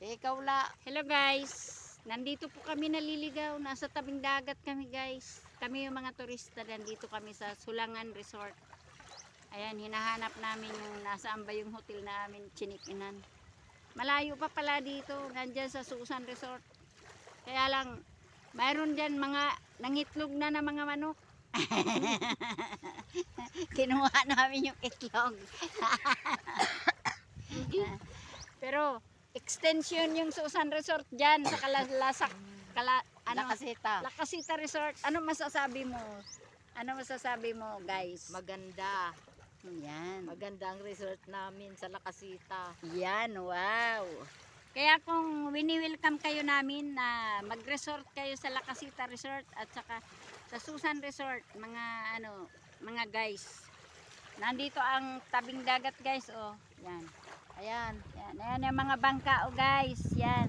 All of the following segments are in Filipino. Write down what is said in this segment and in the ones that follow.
Ikaw la. Hello guys, nandito po kami naliligaw, nasa tabing dagat kami guys. Kami yung mga turista, nandito kami sa Sulangan Resort. Ayan, hinahanap namin yung nasaan ba yung hotel namin chinikinan. Malayo pa pala dito, nandyan sa Susan Resort. Kaya lang, mayroon dyan mga nangitlog na mga manok. Kinuha namin yung itlog. Pero extension yung Susan Resort dyan sa Lakasita Resort. Ano masasabi mo? Ano masasabi mo, guys? Maganda. Yan. Maganda ang resort namin sa Lakasita. Yan, wow. Kaya kung wini-welcome kayo namin na mag-resort kayo sa Lakasita Resort at saka sa Susan Resort, mga guys. Nandito ang tabing dagat, guys, oh. Yan. Ayan. Ayan yung mga bangka, oh guys, yan.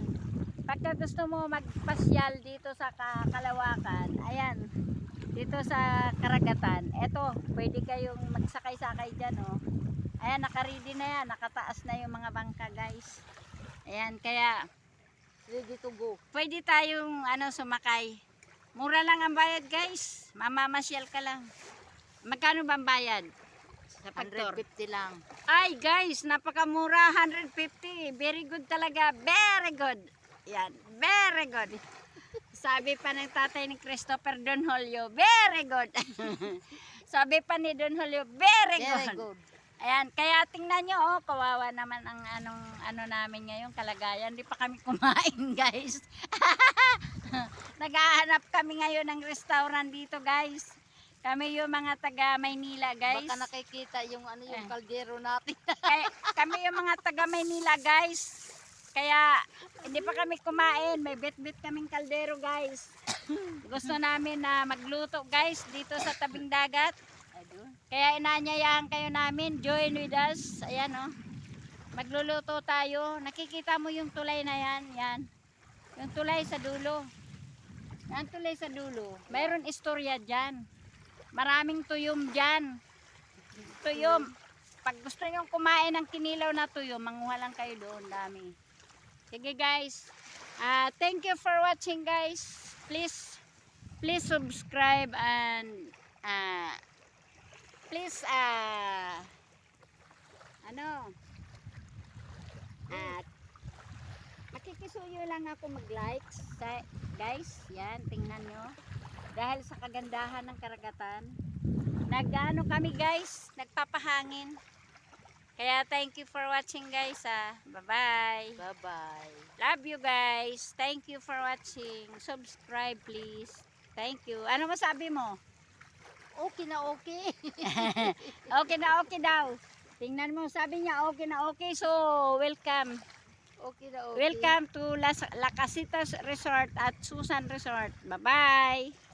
Pagka gusto mo magpasyal dito sa Kalawakan, ayan, dito sa karagatan, eto, pwede kayong magsakay-sakay dyan, oh. Ayan, nakaready na yan, nakataas na yung mga bangka, guys. Ayan, kaya, Ready to go. pwede tayong, sumakay. Mura lang ang bayad, guys. Mamamasyal ka lang. Magkano ba ang bayad? Sa pagtour? 150 lang. Ay guys, napakamura, 150. Very good talaga, very good. Yan, very good. Sabi pa ng tatay ni Christopher Don Julio, very good. Sabi pa ni Don Julio, very good. Ayan, kaya tingnan nyo, oh, kawawa naman ang ano namin ngayon, kalagayan. Hindi pa kami kumain, guys. Naghahanap kami ngayon ng restaurant dito, guys. Kami yung mga taga Maynila, guys. Baka nakikita yung yung kaldero natin. Kami yung mga taga Maynila, guys. Kaya hindi pa kami kumain. May bit-bit kaming kaldero, guys. Gusto namin na magluto, guys, dito sa tabing dagat. Kaya inaanyayahan kayo namin. Join with us. Ayan, oh. Magluluto tayo. Nakikita mo yung tulay na yan. Yan. Yung tulay sa dulo. Yan, tulay sa dulo. Mayroon istorya dyan. Maraming tuyom dyan. Tuyom. Pag gusto nyo kumain ng kinilaw na tuyom, manguha lang kayo doon. Dami. Sige guys. Thank you for watching, guys. Please subscribe and please makikisuyo lang ako mag-likes. Guys, yan, tingnan nyo. Dahil sa kagandahan ng karagatan, nag-ano kami, guys, nagpapahangin. Kaya thank you for watching, guys. Bye-bye. Bye-bye. Love you, guys. Thank you for watching. Subscribe, please. Thank you. Ano masabi mo? Okay na okay. Okay na okay daw. Tingnan mo, sabi niya okay na okay. So, welcome. Okay na okay. Welcome to Lakasita Resort at Susan Resort. Bye-bye.